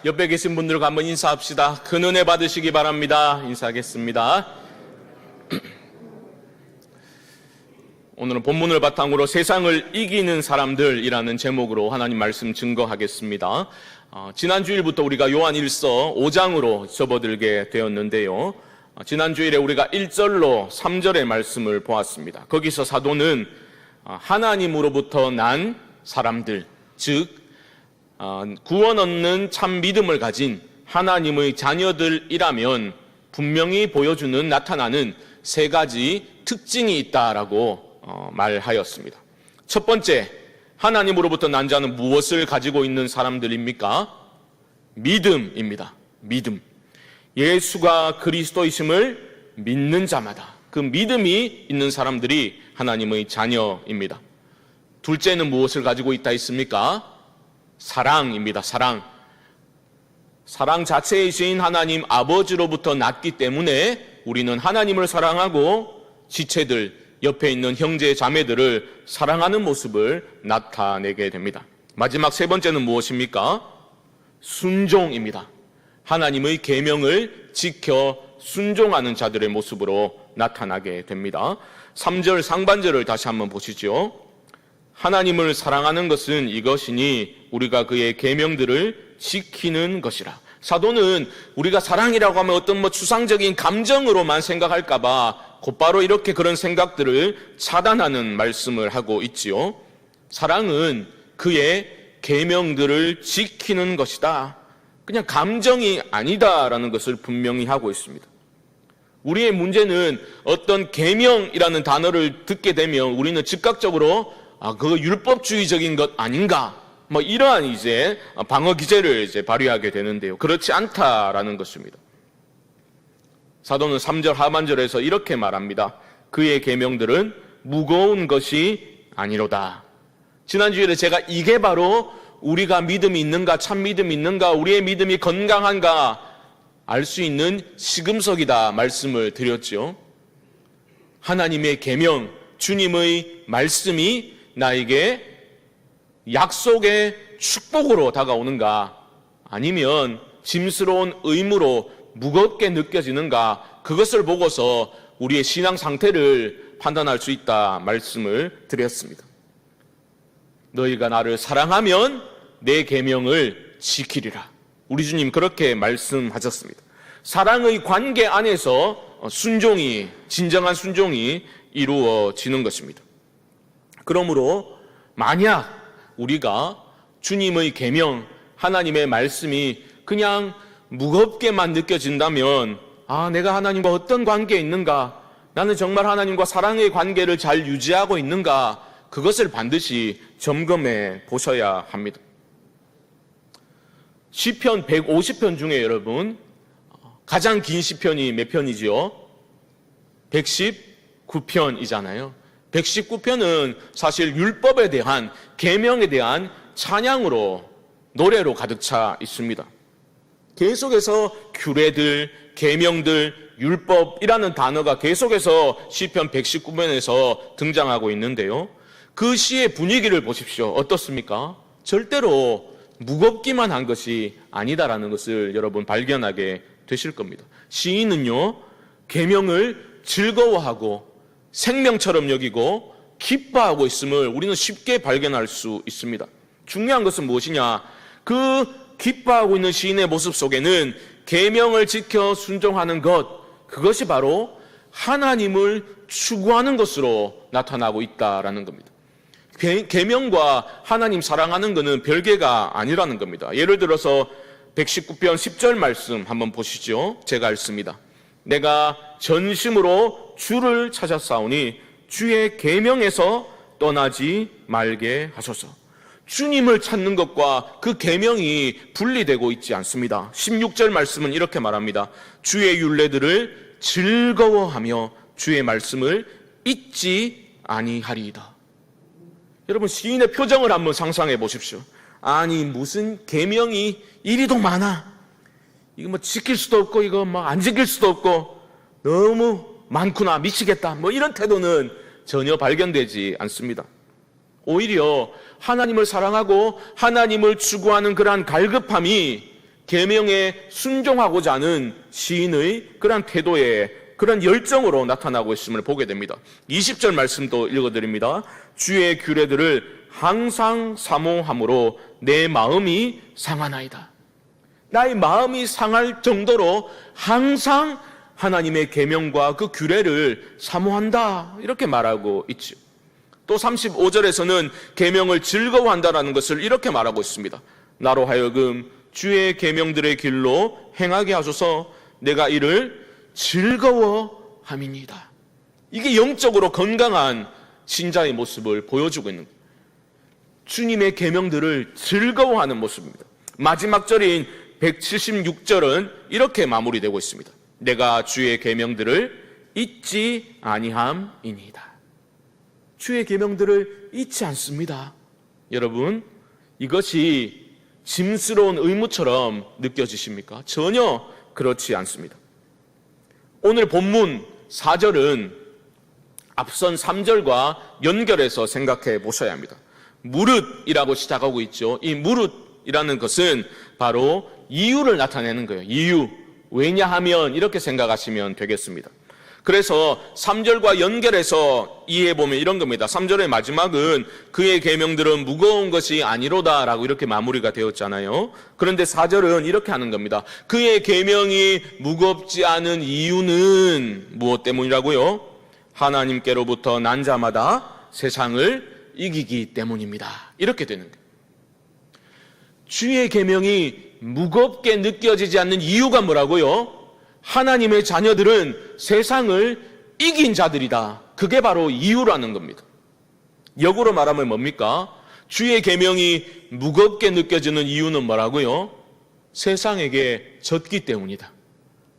옆에 계신 분들과 한번 인사합시다. 큰 은혜 받으시기 바랍니다. 인사하겠습니다. 오늘은 본문을 바탕으로 세상을 이기는 사람들이라는 제목으로 하나님 말씀 증거하겠습니다. 지난 주일부터 우리가 요한 1서 5장으로 접어들게 되었는데요. 지난 주일에 우리가 1절로 3절의 말씀을 보았습니다. 거기서 사도는 하나님으로부터 난 사람들, 즉 구원 얻는 참 믿음을 가진 하나님의 자녀들이라면 분명히 보여주는 나타나는 세 가지 특징이 있다라고 말하였습니다. 첫 번째, 하나님으로부터 난 자는 무엇을 가지고 있는 사람들입니까? 믿음입니다. 믿음. 예수가 그리스도이심을 믿는 자마다 그 믿음이 있는 사람들이 하나님의 자녀입니다. 둘째는 무엇을 가지고 있다 했습니까? 사랑입니다. 사랑. 사랑 자체이신 하나님 아버지로부터 났기 때문에 우리는 하나님을 사랑하고 지체들, 옆에 있는 형제 자매들을 사랑하는 모습을 나타내게 됩니다. 마지막 세 번째는 무엇입니까? 순종입니다. 하나님의 계명을 지켜 순종하는 자들의 모습으로 나타나게 됩니다. 3절 상반절을 다시 한번 보시죠. 하나님을 사랑하는 것은 이것이니 우리가 그의 계명들을 지키는 것이라. 사도는 우리가 사랑이라고 하면 어떤 추상적인 감정으로만 생각할까 봐 곧바로 이렇게 그런 생각들을 차단하는 말씀을 하고 있지요. 사랑은 그의 계명들을 지키는 것이다. 그냥 감정이 아니다라는 것을 분명히 하고 있습니다. 우리의 문제는 어떤 계명이라는 단어를 듣게 되면 우리는 즉각적으로 그거 율법주의적인 것 아닌가? 이러한 방어 기제를 발휘하게 되는데요. 그렇지 않다라는 것입니다. 사도는 3절 하반절에서 이렇게 말합니다. 그의 계명들은 무거운 것이 아니로다. 지난주에 제가 이게 바로 우리가 믿음이 있는가, 참 믿음이 있는가, 우리의 믿음이 건강한가 알 수 있는 시금석이다 말씀을 드렸죠. 하나님의 계명, 주님의 말씀이 나에게 약속의 축복으로 다가오는가, 아니면 짐스러운 의무로 무겁게 느껴지는가, 그것을 보고서 우리의 신앙 상태를 판단할 수 있다 말씀을 드렸습니다. 너희가 나를 사랑하면 내 계명을 지키리라. 우리 주님 그렇게 말씀하셨습니다. 사랑의 관계 안에서 순종이, 진정한 순종이 이루어지는 것입니다. 그러므로 만약 우리가 주님의 계명, 하나님의 말씀이 그냥 무겁게만 느껴진다면 내가 하나님과 어떤 관계에 있는가, 나는 정말 하나님과 사랑의 관계를 잘 유지하고 있는가, 그것을 반드시 점검해 보셔야 합니다. 시편 150편 중에 여러분 가장 긴 시편이 몇 편이지요? 119편이잖아요. 119편은 사실 율법에 대한, 계명에 대한 찬양으로, 노래로 가득 차 있습니다. 계속해서 규례들, 계명들, 율법이라는 단어가 계속해서 시편 119편에서 등장하고 있는데요. 그 시의 분위기를 보십시오. 어떻습니까? 절대로 무겁기만 한 것이 아니다라는 것을 여러분 발견하게 되실 겁니다. 시인은요, 계명을 즐거워하고 생명처럼 여기고 기뻐하고 있음을 우리는 쉽게 발견할 수 있습니다. 중요한 것은 무엇이냐? 그 기뻐하고 있는 시인의 모습 속에는 계명을 지켜 순종하는 것, 그것이 바로 하나님을 추구하는 것으로 나타나고 있다라는 겁니다. 계명과 하나님 사랑하는 것은 별개가 아니라는 겁니다. 예를 들어서 119편 10절 말씀 한번 보시죠. 제가 읽습니다. 내가 전심으로 주를 찾았사오니 주의 계명에서 떠나지 말게 하소서. 주님을 찾는 것과 그 계명이 분리되고 있지 않습니다. 16절 말씀은 이렇게 말합니다. 주의 율례들을 즐거워하며 주의 말씀을 잊지 아니하리이다. 여러분, 시인의 표정을 한번 상상해 보십시오. 아니, 무슨 계명이 이리도 많아. 이거 지킬 수도 없고, 이거 안 지킬 수도 없고, 너무 많구나, 미치겠다. 이런 태도는 전혀 발견되지 않습니다. 오히려 하나님을 사랑하고 하나님을 추구하는 그러한 갈급함이 계명에 순종하고자 하는 시인의 그런 태도에 그런 열정으로 나타나고 있음을 보게 됩니다. 20절 말씀도 읽어드립니다. 주의 규례들을 항상 사모함으로 내 마음이 상하나이다. 나의 마음이 상할 정도로 항상 하나님의 계명과 그 규례를 사모한다, 이렇게 말하고 있죠. 또 35절에서는 계명을 즐거워한다라는 것을 이렇게 말하고 있습니다. 나로 하여금 주의 계명들의 길로 행하게 하소서. 내가 이를 즐거워함이니이다. 이게 영적으로 건강한 신자의 모습을 보여주고 있는 거예요. 주님의 계명들을 즐거워하는 모습입니다. 마지막 절인 176절은 이렇게 마무리되고 있습니다. 내가 주의 계명들을 잊지 아니함이니이다. 주의 계명들을 잊지 않습니다. 여러분, 이것이 짐스러운 의무처럼 느껴지십니까? 전혀 그렇지 않습니다. 오늘 본문 4절은 앞선 3절과 연결해서 생각해 보셔야 합니다. 무릇이라고 시작하고 있죠. 이 무릇이라는 것은 바로 이유를 나타내는 거예요. 이유. 왜냐하면 이렇게 생각하시면 되겠습니다. 그래서 3절과 연결해서 이해해보면 이런 겁니다. 3절의 마지막은 그의 계명들은 무거운 것이 아니로다 라고 이렇게 마무리가 되었잖아요. 그런데 4절은 이렇게 하는 겁니다. 그의 계명이 무겁지 않은 이유는 무엇 때문이라고요? 하나님께로부터 난 자마다 세상을 이기기 때문입니다. 이렇게 되는 거예요. 주의 계명이 무겁게 느껴지지 않는 이유가 뭐라고요? 하나님의 자녀들은 세상을 이긴 자들이다. 그게 바로 이유라는 겁니다. 역으로 말하면 뭡니까? 주의 계명이 무겁게 느껴지는 이유는 뭐라고요? 세상에게 졌기 때문이다.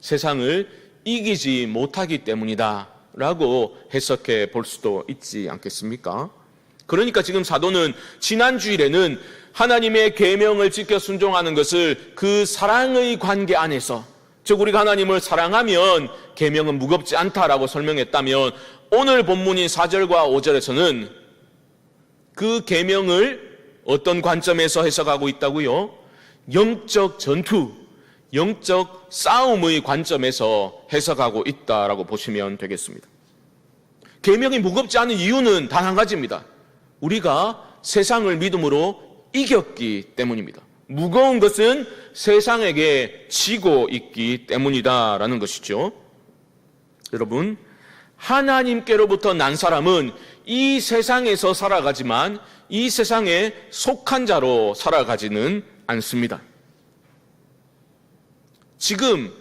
세상을 이기지 못하기 때문이다 라고 해석해 볼 수도 있지 않겠습니까? 그러니까 지금 사도는 지난 주일에는 하나님의 계명을 지켜 순종하는 것을 그 사랑의 관계 안에서, 즉 우리가 하나님을 사랑하면 계명은 무겁지 않다라고 설명했다면, 오늘 본문인 4절과 5절에서는 그 계명을 어떤 관점에서 해석하고 있다고요? 영적 전투, 영적 싸움의 관점에서 해석하고 있다라고 보시면 되겠습니다. 계명이 무겁지 않은 이유는 단 한 가지입니다. 우리가 세상을 믿음으로 이겼기 때문입니다. 무거운 것은 세상에게 지고 있기 때문이다라는 것이죠. 여러분, 하나님께로부터 난 사람은 이 세상에서 살아가지만 이 세상에 속한 자로 살아가지는 않습니다. 지금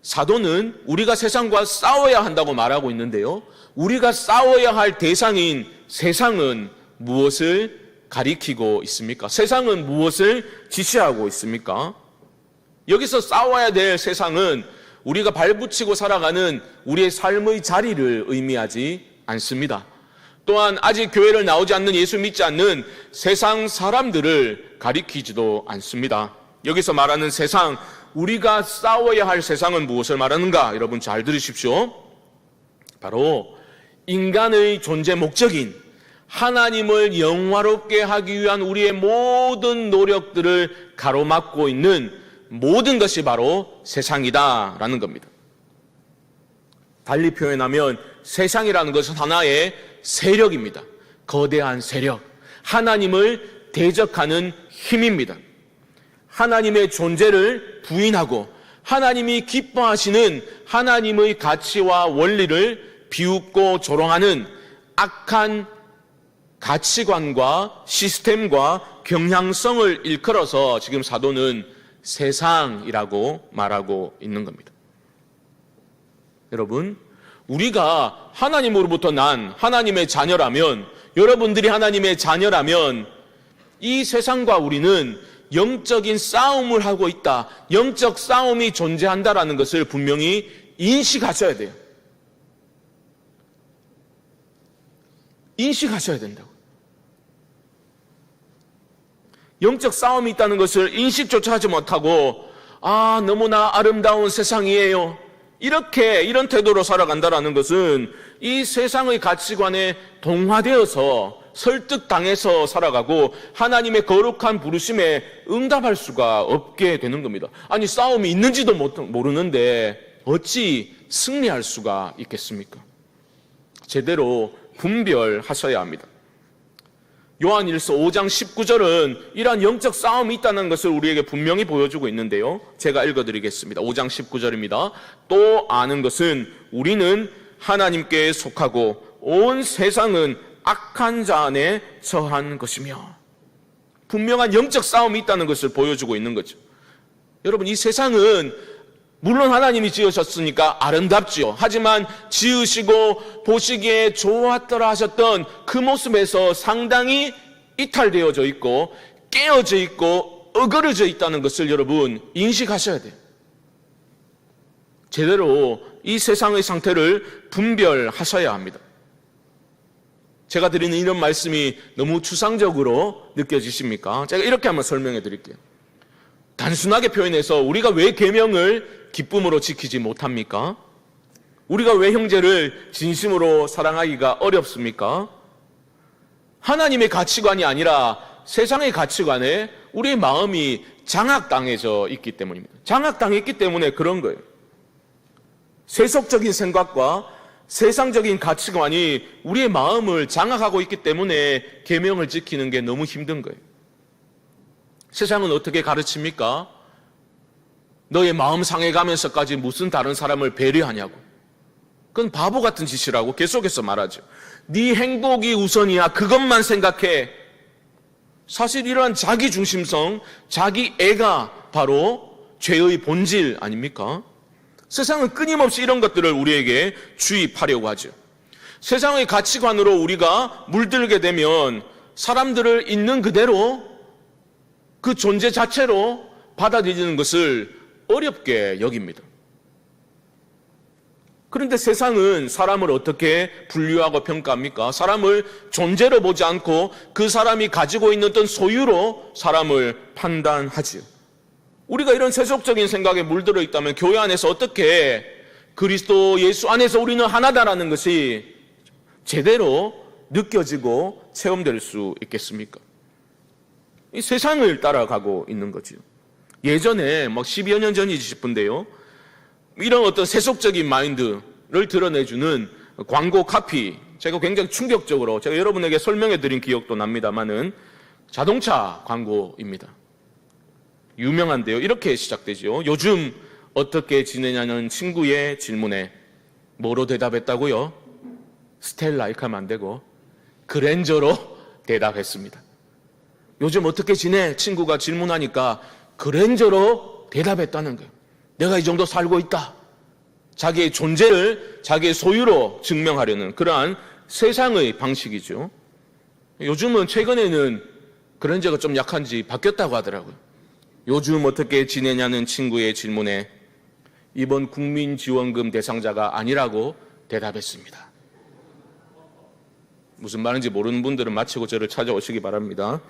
사도는 우리가 세상과 싸워야 한다고 말하고 있는데요. 우리가 싸워야 할 대상인 세상은 무엇을 가리키고 있습니까? 세상은 무엇을 지시하고 있습니까? 여기서 싸워야 될 세상은 우리가 발붙이고 살아가는 우리의 삶의 자리를 의미하지 않습니다. 또한 아직 교회를 나오지 않는, 예수 믿지 않는 세상 사람들을 가리키지도 않습니다. 여기서 말하는 세상, 우리가 싸워야 할 세상은 무엇을 말하는가? 여러분 잘 들으십시오. 바로 인간의 존재 목적인 하나님을 영화롭게 하기 위한 우리의 모든 노력들을 가로막고 있는 모든 것이 바로 세상이다라는 겁니다. 달리 표현하면 세상이라는 것은 하나의 세력입니다. 거대한 세력, 하나님을 대적하는 힘입니다. 하나님의 존재를 부인하고 하나님이 기뻐하시는 하나님의 가치와 원리를 비웃고 조롱하는 악한 가치관과 시스템과 경향성을 일컬어서 지금 사도는 세상이라고 말하고 있는 겁니다. 여러분, 우리가 하나님으로부터 난 하나님의 자녀라면, 여러분들이 하나님의 자녀라면 이 세상과 우리는 영적인 싸움을 하고 있다, 영적 싸움이 존재한다라는 것을 분명히 인식하셔야 돼요. 인식하셔야 된다고. 영적 싸움이 있다는 것을 인식조차 하지 못하고 너무나 아름다운 세상이에요, 이런 태도로 살아간다는 것은 이 세상의 가치관에 동화되어서 설득당해서 살아가고 하나님의 거룩한 부르심에 응답할 수가 없게 되는 겁니다. 아니, 싸움이 있는지도 모르는데 어찌 승리할 수가 있겠습니까? 제대로 분별하셔야 합니다. 요한일서 5장 19절은 이러한 영적 싸움이 있다는 것을 우리에게 분명히 보여주고 있는데요. 제가 읽어드리겠습니다. 5장 19절입니다. 또 아는 것은 우리는 하나님께 속하고 온 세상은 악한 자 안에 처한 것이며, 분명한 영적 싸움이 있다는 것을 보여주고 있는 거죠. 여러분, 이 세상은 물론 하나님이 지으셨으니까 아름답지요. 하지만 지으시고 보시기에 좋았더라 하셨던 그 모습에서 상당히 이탈되어져 있고 깨어져 있고 어그러져 있다는 것을 여러분 인식하셔야 돼요. 제대로 이 세상의 상태를 분별하셔야 합니다. 제가 드리는 이런 말씀이 너무 추상적으로 느껴지십니까? 제가 이렇게 한번 설명해 드릴게요. 단순하게 표현해서 우리가 왜 계명을 기쁨으로 지키지 못합니까? 우리가 왜 형제를 진심으로 사랑하기가 어렵습니까? 하나님의 가치관이 아니라 세상의 가치관에 우리의 마음이 장악당해져 있기 때문입니다. 장악당했기 때문에 그런 거예요. 세속적인 생각과 세상적인 가치관이 우리의 마음을 장악하고 있기 때문에 계명을 지키는 게 너무 힘든 거예요. 세상은 어떻게 가르칩니까? 너의 마음 상해가면서까지 무슨 다른 사람을 배려하냐고. 그건 바보 같은 짓이라고 계속해서 말하죠. 네 행복이 우선이야. 그것만 생각해. 사실 이러한 자기중심성, 자기애가 바로 죄의 본질 아닙니까? 세상은 끊임없이 이런 것들을 우리에게 주입하려고 하죠. 세상의 가치관으로 우리가 물들게 되면 사람들을 있는 그대로 그 존재 자체로 받아들이는 것을 어렵게 여깁니다. 그런데 세상은 사람을 어떻게 분류하고 평가합니까? 사람을 존재로 보지 않고 그 사람이 가지고 있는 어떤 소유로 사람을 판단하지요. 우리가 이런 세속적인 생각에 물들어 있다면 교회 안에서 어떻게 그리스도 예수 안에서 우리는 하나다라는 것이 제대로 느껴지고 체험될 수 있겠습니까? 이 세상을 따라가고 있는 거죠. 예전에 10여 년 전이지 싶은데요. 이런 어떤 세속적인 마인드를 드러내주는 광고 카피, 제가 굉장히 충격적으로 제가 여러분에게 설명해 드린 기억도 납니다만은 자동차 광고입니다. 유명한데요. 이렇게 시작되죠. 요즘 어떻게 지내냐는 친구의 질문에 뭐로 대답했다고요? 스텔라 이렇게 하면 안 되고 그랜저로 대답했습니다. 요즘 어떻게 지내? 친구가 질문하니까 그랜저로 대답했다는 거예요. 내가 이 정도 살고 있다. 자기의 존재를 자기의 소유로 증명하려는 그러한 세상의 방식이죠. 요즘은 최근에는 그랜저가 좀 약한지 바뀌었다고 하더라고요. 요즘 어떻게 지내냐는 친구의 질문에 이번 국민지원금 대상자가 아니라고 대답했습니다. 무슨 말인지 모르는 분들은 마치고 저를 찾아오시기 바랍니다.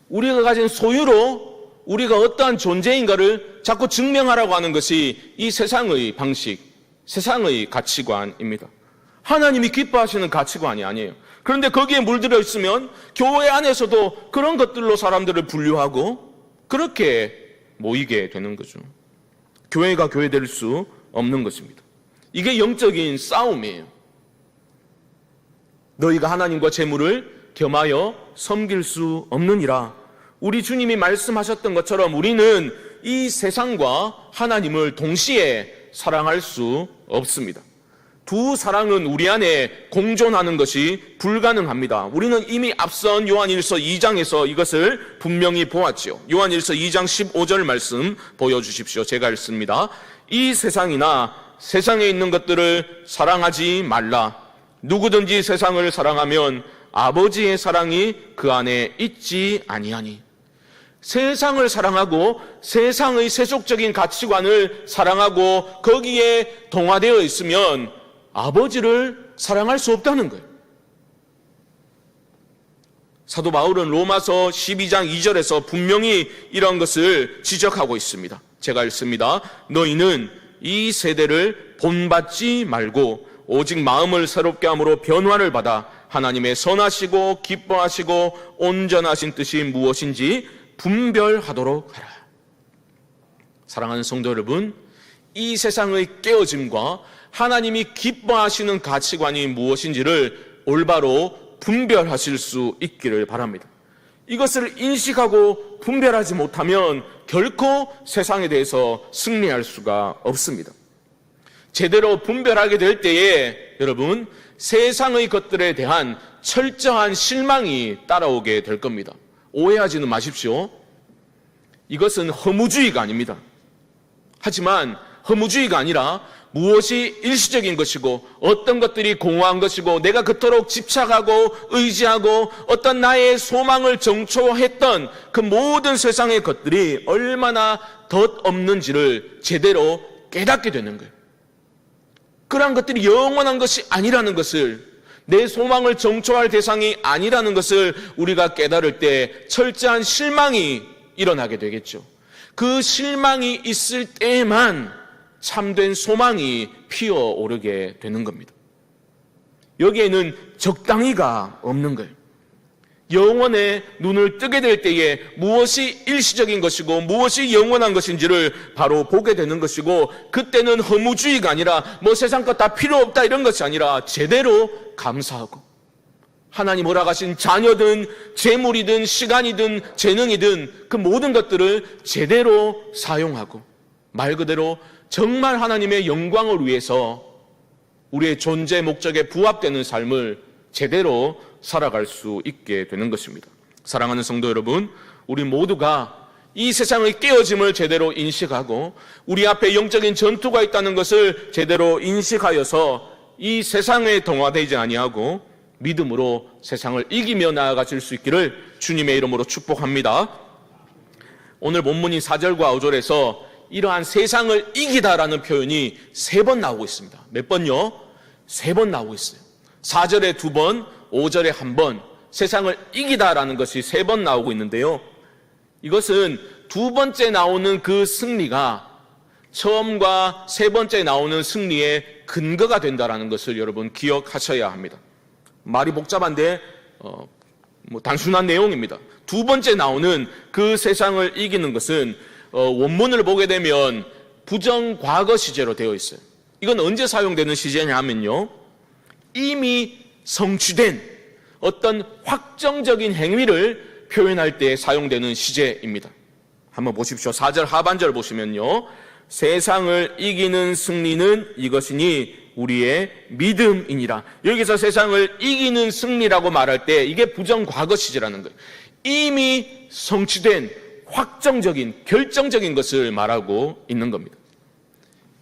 우리가 가진 소유로 우리가 어떠한 존재인가를 자꾸 증명하라고 하는 것이 이 세상의 방식, 세상의 가치관입니다. 하나님이 기뻐하시는 가치관이 아니에요. 그런데 거기에 물들어 있으면 교회 안에서도 그런 것들로 사람들을 분류하고 그렇게 모이게 되는 거죠. 교회가 교회될 수 없는 것입니다. 이게 영적인 싸움이에요. 너희가 하나님과 재물을 겸하여 섬길 수 없느니라. 우리 주님이 말씀하셨던 것처럼 우리는 이 세상과 하나님을 동시에 사랑할 수 없습니다. 두 사랑은 우리 안에 공존하는 것이 불가능합니다. 우리는 이미 앞선 요한일서 2장에서 이것을 분명히 보았지요. 요한일서 2장 15절 말씀 보여주십시오. 제가 읽습니다. 이 세상이나 세상에 있는 것들을 사랑하지 말라. 누구든지 세상을 사랑하면 아버지의 사랑이 그 안에 있지 아니하니. 세상을 사랑하고 세상의 세속적인 가치관을 사랑하고 거기에 동화되어 있으면 아버지를 사랑할 수 없다는 거예요. 사도 바울은 로마서 12장 2절에서 분명히 이런 것을 지적하고 있습니다. 제가 읽습니다. 너희는 이 세대를 본받지 말고 오직 마음을 새롭게 함으로 변화를 받아 하나님의 선하시고 기뻐하시고 온전하신 뜻이 무엇인지 분별하도록 하라. 사랑하는 성도 여러분, 이 세상의 깨어짐과 하나님이 기뻐하시는 가치관이 무엇인지를 올바로 분별하실 수 있기를 바랍니다. 이것을 인식하고 분별하지 못하면 결코 세상에 대해서 승리할 수가 없습니다. 제대로 분별하게 될 때에 여러분, 세상의 것들에 대한 철저한 실망이 따라오게 될 겁니다. 오해하지는 마십시오. 이것은 허무주의가 아닙니다. 하지만 허무주의가 아니라 무엇이 일시적인 것이고 어떤 것들이 공허한 것이고 내가 그토록 집착하고 의지하고 어떤 나의 소망을 정초했던 그 모든 세상의 것들이 얼마나 덧없는지를 제대로 깨닫게 되는 거예요. 그러한 것들이 영원한 것이 아니라는 것을, 내 소망을 정초할 대상이 아니라는 것을 우리가 깨달을 때 철저한 실망이 일어나게 되겠죠. 그 실망이 있을 때에만 참된 소망이 피어오르게 되는 겁니다. 여기에는 적당히가 없는 거예요. 영원에 눈을 뜨게 될 때에 무엇이 일시적인 것이고 무엇이 영원한 것인지를 바로 보게 되는 것이고, 그때는 허무주의가 아니라 뭐 세상 것 다 필요 없다 이런 것이 아니라 제대로 감사하고 하나님 허락하신 자녀든 재물이든 시간이든 재능이든 그 모든 것들을 제대로 사용하고 말 그대로 정말 하나님의 영광을 위해서 우리의 존재 목적에 부합되는 삶을 제대로 살아갈 수 있게 되는 것입니다. 사랑하는 성도 여러분, 우리 모두가 이 세상의 깨어짐을 제대로 인식하고 우리 앞에 영적인 전투가 있다는 것을 제대로 인식하여서 이 세상에 동화되지 아니하고 믿음으로 세상을 이기며 나아가실 수 있기를 주님의 이름으로 축복합니다. 오늘 본문인 4절과 5절에서 이러한 세상을 이기다라는 표현이 3번 나오고 있습니다. 몇 번요? 3번 나오고 있어요. 4절에 2번, 5절에 1번, 세상을 이기다라는 것이 3번 나오고 있는데요. 이것은 2번째 나오는 그 승리가 처음과 3번째 나오는 승리의 근거가 된다라는 것을 여러분 기억하셔야 합니다. 말이 복잡한데 단순한 내용입니다. 2번째 나오는 그 세상을 이기는 것은 원문을 보게 되면 부정과거 시제로 되어 있어요. 이건 언제 사용되는 시제냐 하면요, 이미 성취된 어떤 확정적인 행위를 표현할 때 사용되는 시제입니다. 한번 보십시오. 4절 하반절 보시면요, 세상을 이기는 승리는 이것이니 우리의 믿음이니라. 여기서 세상을 이기는 승리라고 말할 때 이게 부정과거 시제라는 거예요. 이미 성취된 확정적인 결정적인 것을 말하고 있는 겁니다.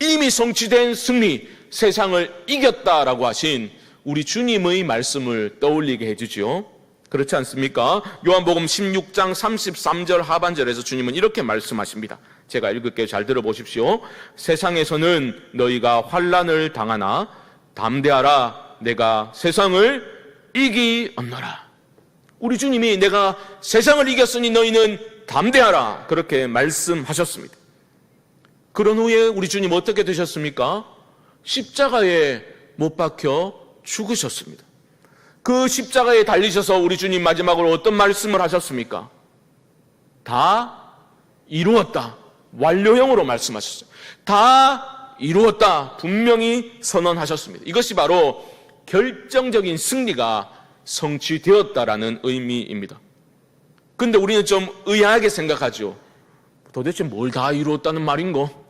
이미 성취된 승리, 세상을 이겼다라고 하신 우리 주님의 말씀을 떠올리게 해주죠. 그렇지 않습니까? 요한복음 16장 33절 하반절에서 주님은 이렇게 말씀하십니다. 제가 읽을게요. 잘 들어보십시오. 세상에서는 너희가 환난을 당하나 담대하라, 내가 세상을 이기었노라. 우리 주님이 내가 세상을 이겼으니 너희는 담대하라, 그렇게 말씀하셨습니다. 그런 후에 우리 주님 어떻게 되셨습니까? 십자가에 못 박혀 죽으셨습니다. 그 십자가에 달리셔서 우리 주님 마지막으로 어떤 말씀을 하셨습니까? 다 이루었다, 완료형으로 말씀하셨어요. 다 이루었다, 분명히 선언하셨습니다. 이것이 바로 결정적인 승리가 성취되었다라는 의미입니다. 근데 우리는 좀 의아하게 생각하죠. 도대체 뭘 다 이루었다는 말인고?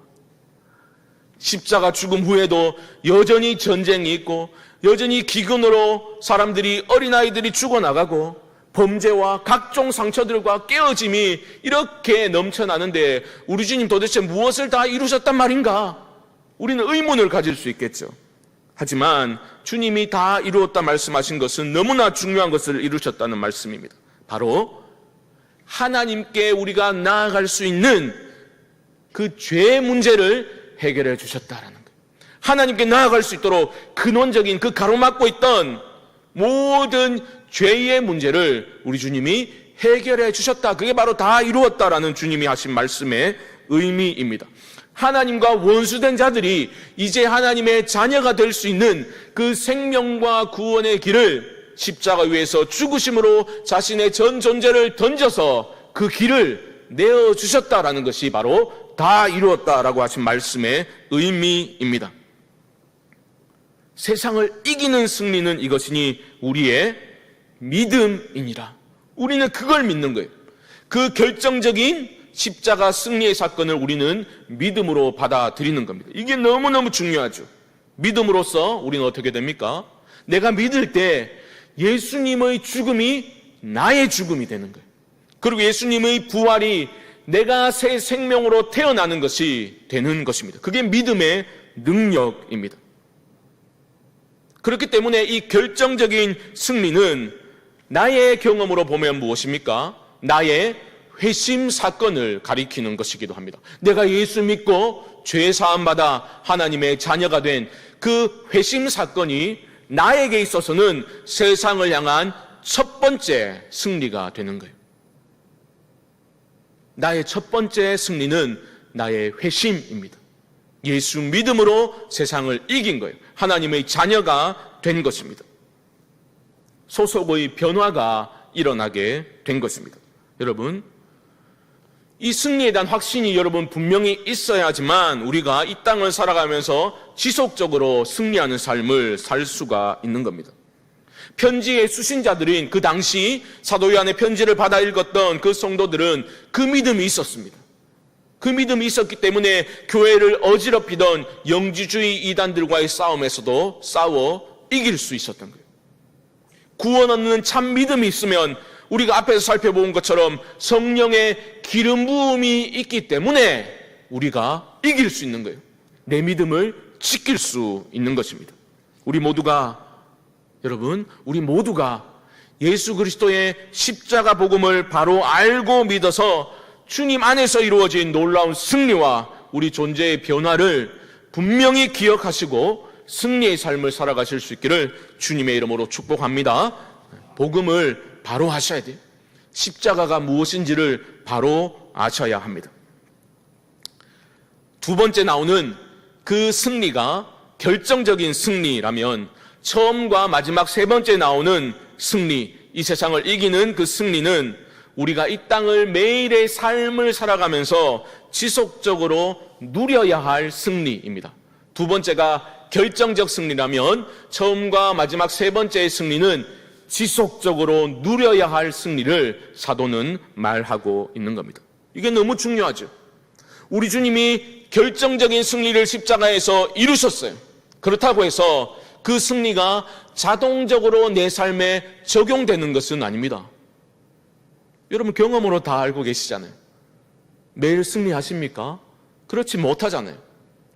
십자가 죽음 후에도 여전히 전쟁이 있고 여전히 기근으로 사람들이, 어린아이들이 죽어나가고 범죄와 각종 상처들과 깨어짐이 이렇게 넘쳐나는데 우리 주님 도대체 무엇을 다 이루셨단 말인가? 우리는 의문을 가질 수 있겠죠. 하지만 주님이 다 이루었다 말씀하신 것은 너무나 중요한 것을 이루셨다는 말씀입니다. 바로 하나님께 우리가 나아갈 수 있는 그 죄 문제를 해결해 주셨다라는 거예요. 하나님께 나아갈 수 있도록 근원적인 그 가로막고 있던 모든 죄의 문제를 우리 주님이 해결해 주셨다. 그게 바로 다 이루었다라는 주님이 하신 말씀의 의미입니다. 하나님과 원수된 자들이 이제 하나님의 자녀가 될 수 있는 그 생명과 구원의 길을 십자가 위에서 죽으심으로 자신의 전 존재를 던져서 그 길을 내어주셨다라는 것이 바로 다 이루었다라고 하신 말씀의 의미입니다. 세상을 이기는 승리는 이것이니 우리의 믿음이니라. 우리는 그걸 믿는 거예요. 그 결정적인 십자가 승리의 사건을 우리는 믿음으로 받아들이는 겁니다. 이게 너무너무 중요하죠. 믿음으로써 우리는 어떻게 됩니까? 내가 믿을 때 예수님의 죽음이 나의 죽음이 되는 거예요. 그리고 예수님의 부활이 내가 새 생명으로 태어나는 것이 되는 것입니다. 그게 믿음의 능력입니다. 그렇기 때문에 이 결정적인 승리는 나의 경험으로 보면 무엇입니까? 나의 회심 사건을 가리키는 것이기도 합니다. 내가 예수 믿고 죄 사함 받아 하나님의 자녀가 된 그 회심 사건이 나에게 있어서는 세상을 향한 첫 번째 승리가 되는 거예요. 나의 첫 번째 승리는 나의 회심입니다. 예수 믿음으로 세상을 이긴 거예요. 하나님의 자녀가 된 것입니다. 소속의 변화가 일어나게 된 것입니다. 여러분, 이 승리에 대한 확신이 여러분 분명히 있어야지만 우리가 이 땅을 살아가면서 지속적으로 승리하는 삶을 살 수가 있는 겁니다. 편지의 수신자들인 그 당시 사도 요한의 편지를 받아 읽었던 그 성도들은 그 믿음이 있었습니다. 그 믿음이 있었기 때문에 교회를 어지럽히던 영지주의 이단들과의 싸움에서도 싸워 이길 수 있었던 거예요. 구원 얻는 참 믿음이 있으면 우리가 앞에서 살펴본 것처럼 성령의 기름 부음이 있기 때문에 우리가 이길 수 있는 거예요. 내 믿음을 지킬 수 있는 것입니다. 우리 모두가 예수 그리스도의 십자가 복음을 바로 알고 믿어서 주님 안에서 이루어진 놀라운 승리와 우리 존재의 변화를 분명히 기억하시고 승리의 삶을 살아가실 수 있기를 주님의 이름으로 축복합니다. 복음을 바로 하셔야 돼요. 십자가가 무엇인지를 바로 아셔야 합니다. 두 번째 나오는 그 승리가 결정적인 승리라면 처음과 마지막 세 번째 나오는 승리, 이 세상을 이기는 그 승리는 우리가 이 땅을 매일의 삶을 살아가면서 지속적으로 누려야 할 승리입니다. 두 번째가 결정적 승리라면 처음과 마지막 세 번째의 승리는 지속적으로 누려야 할 승리를 사도는 말하고 있는 겁니다. 이게 너무 중요하죠. 우리 주님이 결정적인 승리를 십자가에서 이루셨어요. 그렇다고 해서 그 승리가 자동적으로 내 삶에 적용되는 것은 아닙니다. 여러분 경험으로 다 알고 계시잖아요. 매일 승리하십니까? 그렇지 못하잖아요.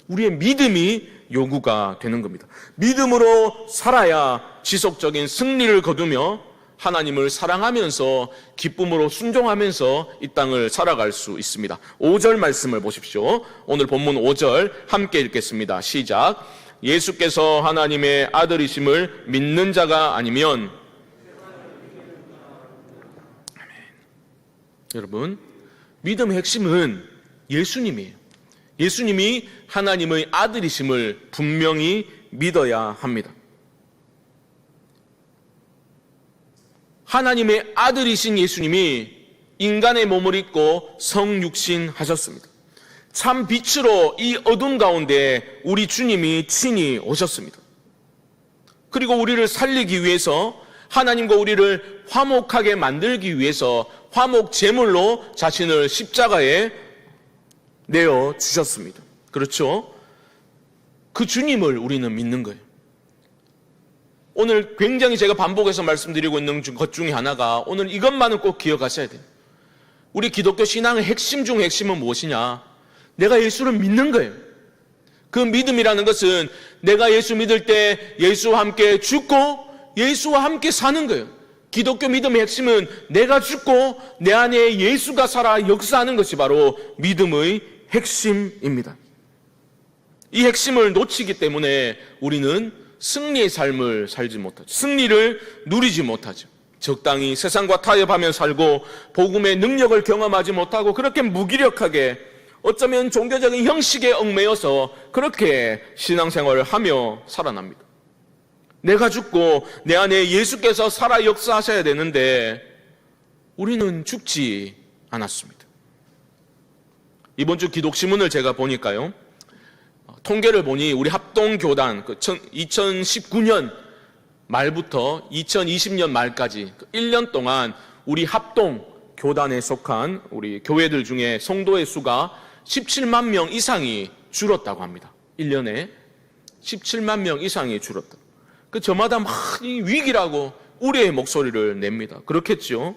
우리의 믿음이 요구가 되는 겁니다. 믿음으로 살아야 지속적인 승리를 거두며 하나님을 사랑하면서 기쁨으로 순종하면서 이 땅을 살아갈 수 있습니다. 5절 말씀을 보십시오. 오늘 본문 5절 함께 읽겠습니다. 시작. 예수께서 하나님의 아들이심을 믿는 자가 아니면 아멘. 여러분, 믿음의 핵심은 예수님이에요. 예수님이 하나님의 아들이심을 분명히 믿어야 합니다. 하나님의 아들이신 예수님이 인간의 몸을 입고 성육신 하셨습니다. 참 빛으로 이 어둠 가운데 우리 주님이 친히 오셨습니다. 그리고 우리를 살리기 위해서 하나님과 우리를 화목하게 만들기 위해서 화목 제물로 자신을 십자가에 내어주셨습니다. 그렇죠? 그 주님을 우리는 믿는 거예요. 오늘 굉장히 제가 반복해서 말씀드리고 있는 것 중에 하나가 오늘 이것만은 꼭 기억하셔야 돼요. 우리 기독교 신앙의 핵심 중 핵심은 무엇이냐? 내가 예수를 믿는 거예요. 그 믿음이라는 것은 내가 예수 믿을 때 예수와 함께 죽고 예수와 함께 사는 거예요. 기독교 믿음의 핵심은 내가 죽고 내 안에 예수가 살아 역사하는 것이 바로 믿음의 핵심입니다. 이 핵심을 놓치기 때문에 우리는 승리의 삶을 살지 못하죠. 승리를 누리지 못하죠. 적당히 세상과 타협하며 살고 복음의 능력을 경험하지 못하고 그렇게 무기력하게 어쩌면 종교적인 형식에 얽매여서 그렇게 신앙생활을 하며 살아납니다. 내가 죽고 내 안에 예수께서 살아 역사하셔야 되는데 우리는 죽지 않았습니다. 이번 주 기독신문을 제가 보니까요, 통계를 보니 우리 합동교단 2019년 말부터 2020년 말까지 1년 동안 우리 합동교단에 속한 우리 교회들 중에 성도의 수가 17만 명 이상이 줄었다고 합니다. 1년에 17만 명 이상이 줄었다. 저마다 많이 위기라고 우려의 목소리를 냅니다. 그렇겠죠?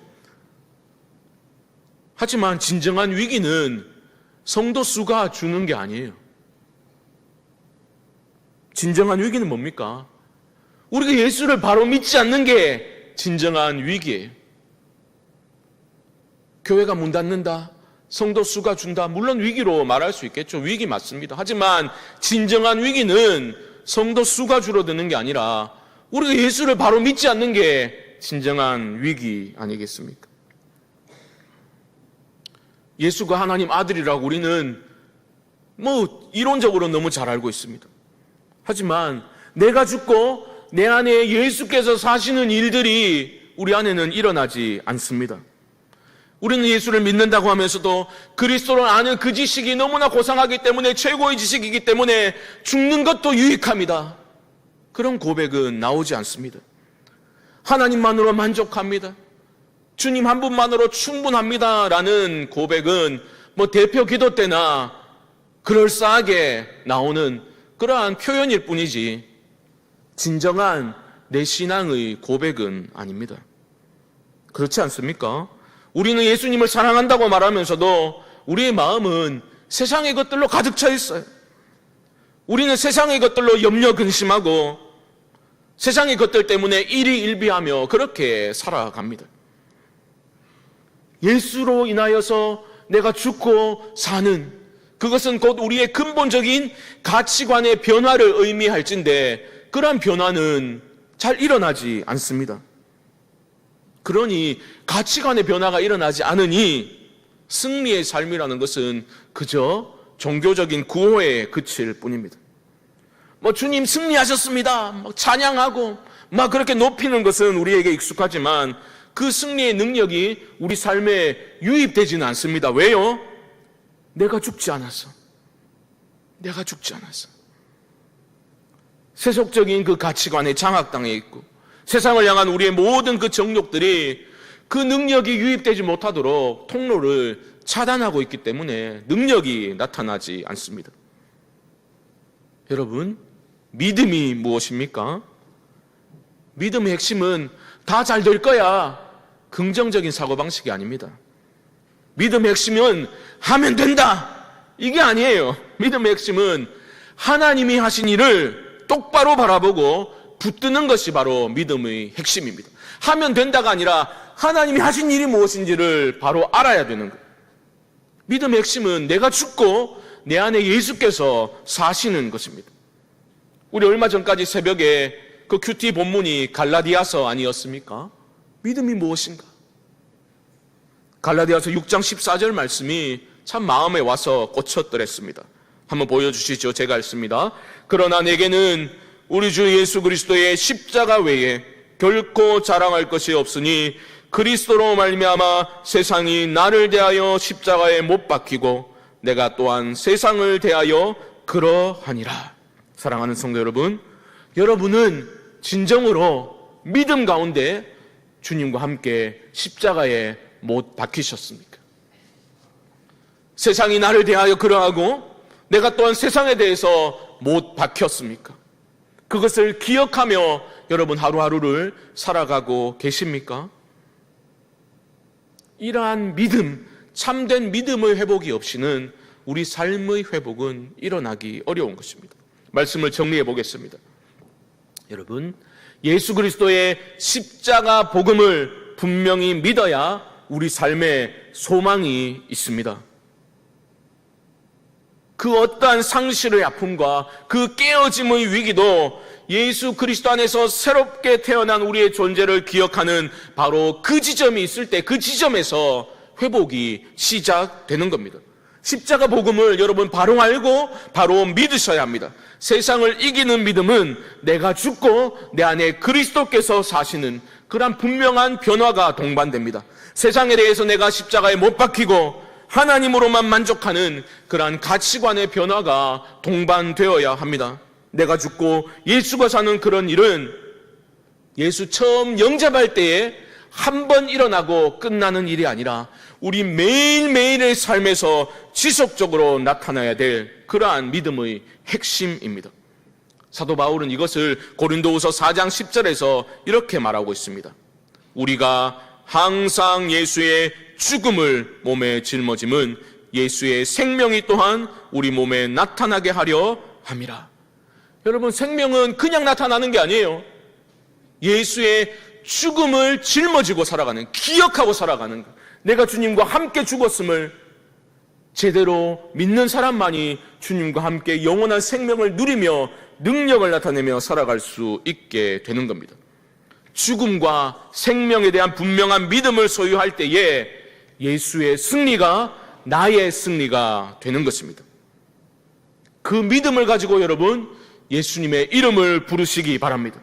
하지만 진정한 위기는 성도 수가 주는 게 아니에요. 진정한 위기는 뭡니까? 우리가 예수를 바로 믿지 않는 게 진정한 위기예요. 교회가 문 닫는다, 성도 수가 준다, 물론 위기로 말할 수 있겠죠. 위기 맞습니다. 하지만 진정한 위기는 성도 수가 줄어드는 게 아니라 우리가 예수를 바로 믿지 않는 게 진정한 위기 아니겠습니까? 예수가 하나님 아들이라고 우리는 이론적으로 너무 잘 알고 있습니다. 하지만 내가 죽고 내 안에 예수께서 사시는 일들이 우리 안에는 일어나지 않습니다. 우리는 예수를 믿는다고 하면서도 그리스도를 아는 그 지식이 너무나 고상하기 때문에, 최고의 지식이기 때문에 죽는 것도 유익합니다. 그런 고백은 나오지 않습니다. 하나님만으로 만족합니다. 주님 한 분만으로 충분합니다 라는 고백은 대표 기도 때나 그럴싸하게 나오는 그러한 표현일 뿐이지 진정한 내 신앙의 고백은 아닙니다. 그렇지 않습니까? 우리는 예수님을 사랑한다고 말하면서도 우리의 마음은 세상의 것들로 가득 차 있어요. 우리는 세상의 것들로 염려 근심하고 세상의 것들 때문에 일희일비하며 그렇게 살아갑니다. 예수로 인하여서 내가 죽고 사는, 그것은 곧 우리의 근본적인 가치관의 변화를 의미할진데 그러한 변화는 잘 일어나지 않습니다. 그러니 가치관의 변화가 일어나지 않으니 승리의 삶이라는 것은 그저 종교적인 구호에 그칠 뿐입니다. 주님 승리하셨습니다, 찬양하고 그렇게 높이는 것은 우리에게 익숙하지만 그 승리의 능력이 우리 삶에 유입되지는 않습니다. 왜요? 내가 죽지 않았어. 내가 죽지 않았어. 세속적인 그 가치관에 장악당해 있고 세상을 향한 우리의 모든 그 정욕들이 그 능력이 유입되지 못하도록 통로를 차단하고 있기 때문에 능력이 나타나지 않습니다. 여러분, 믿음이 무엇입니까? 믿음의 핵심은 다 잘 될 거야, 긍정적인 사고방식이 아닙니다. 믿음의 핵심은 하면 된다, 이게 아니에요. 믿음의 핵심은 하나님이 하신 일을 똑바로 바라보고 붙드는 것이 바로 믿음의 핵심입니다. 하면 된다가 아니라 하나님이 하신 일이 무엇인지를 바로 알아야 되는 거예요. 믿음의 핵심은 내가 죽고 내 안에 예수께서 사시는 것입니다. 우리 얼마 전까지 새벽에 그 큐티 본문이 갈라디아서 아니었습니까? 믿음이 무엇인가? 갈라디아서 6장 14절 말씀이 참 마음에 와서 꽂혔더랬습니다. 한번 보여주시죠. 제가 읽습니다. 그러나 내게는 우리 주 예수 그리스도의 십자가 외에 결코 자랑할 것이 없으니 그리스도로 말미암아 세상이 나를 대하여 십자가에 못 박히고 내가 또한 세상을 대하여 그러하니라. 사랑하는 성도 여러분, 여러분은 진정으로 믿음 가운데 주님과 함께 십자가에 못 박히셨습니까? 세상이 나를 대하여 그러하고 내가 또한 세상에 대해서 못 박혔습니까? 그것을 기억하며 여러분 하루하루를 살아가고 계십니까? 이러한 믿음, 참된 믿음의 회복이 없이는 우리 삶의 회복은 일어나기 어려운 것입니다. 말씀을 정리해 보겠습니다. 여러분, 예수 그리스도의 십자가 복음을 분명히 믿어야 우리 삶에 소망이 있습니다. 그 어떠한 상실의 아픔과 그 깨어짐의 위기도 예수 그리스도 안에서 새롭게 태어난 우리의 존재를 기억하는 바로 그 지점이 있을 때 그 지점에서 회복이 시작되는 겁니다. 십자가 복음을 여러분 바로 알고 바로 믿으셔야 합니다. 세상을 이기는 믿음은 내가 죽고 내 안에 그리스도께서 사시는 그런 분명한 변화가 동반됩니다. 세상에 대해서 내가 십자가에 못 박히고 하나님으로만 만족하는 그러한 가치관의 변화가 동반되어야 합니다. 내가 죽고 예수가 사는 그런 일은 예수 처음 영접할 때에 한 번 일어나고 끝나는 일이 아니라 우리 매일매일의 삶에서 지속적으로 나타나야 될 그러한 믿음의 핵심입니다. 사도 바울은 이것을 고린도후서 4장 10절에서 이렇게 말하고 있습니다. 우리가 항상 예수의 죽음을 몸에 짊어짐은 예수의 생명이 또한 우리 몸에 나타나게 하려 함이라. 여러분, 생명은 그냥 나타나는 게 아니에요. 예수의 죽음을 짊어지고 살아가는, 기억하고 살아가는 것. 내가 주님과 함께 죽었음을 제대로 믿는 사람만이 주님과 함께 영원한 생명을 누리며 능력을 나타내며 살아갈 수 있게 되는 겁니다. 죽음과 생명에 대한 분명한 믿음을 소유할 때에 예수의 승리가 나의 승리가 되는 것입니다. 그 믿음을 가지고 여러분 예수님의 이름을 부르시기 바랍니다.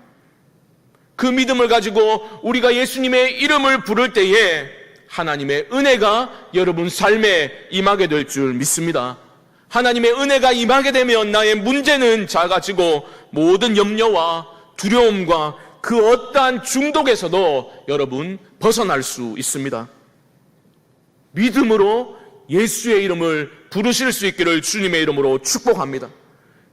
그 믿음을 가지고 우리가 예수님의 이름을 부를 때에 하나님의 은혜가 여러분 삶에 임하게 될 줄 믿습니다. 하나님의 은혜가 임하게 되면 나의 문제는 작아지고 모든 염려와 두려움과 그 어떠한 중독에서도 여러분 벗어날 수 있습니다. 믿음으로 예수의 이름을 부르실 수 있기를 주님의 이름으로 축복합니다.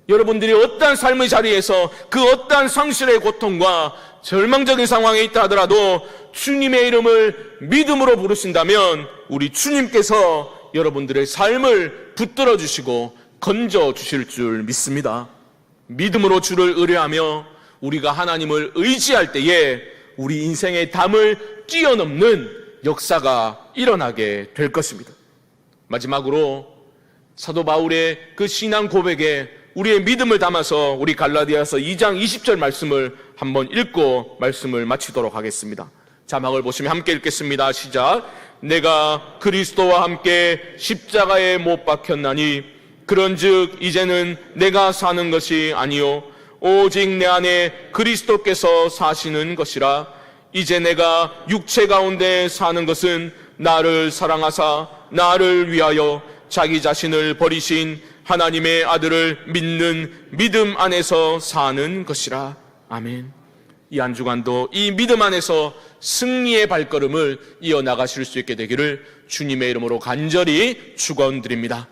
여러분들이 어떠한 삶의 자리에서 그 어떠한 상실의 고통과 절망적인 상황에 있다 하더라도 주님의 이름을 믿음으로 부르신다면 우리 주님께서 여러분들의 삶을 붙들어 주시고 건져 주실 줄 믿습니다. 믿음으로 주를 의뢰하며 우리가 하나님을 의지할 때에 우리 인생의 담을 뛰어넘는 역사가 일어나게 될 것입니다. 마지막으로 사도 바울의 그 신앙 고백에 우리의 믿음을 담아서 우리 갈라디아서 2장 20절 말씀을 한번 읽고 말씀을 마치도록 하겠습니다. 자막을 보시면 함께 읽겠습니다. 시작. 내가 그리스도와 함께 십자가에 못 박혔나니 그런즉 이제는 내가 사는 것이 아니요 오직 내 안에 그리스도께서 사시는 것이라. 이제 내가 육체 가운데 사는 것은 나를 사랑하사 나를 위하여 자기 자신을 버리신 하나님의 아들을 믿는 믿음 안에서 사는 것이라. 아멘. 이 한 주간도 이 믿음 안에서 승리의 발걸음을 이어나가실 수 있게 되기를 주님의 이름으로 간절히 축원드립니다.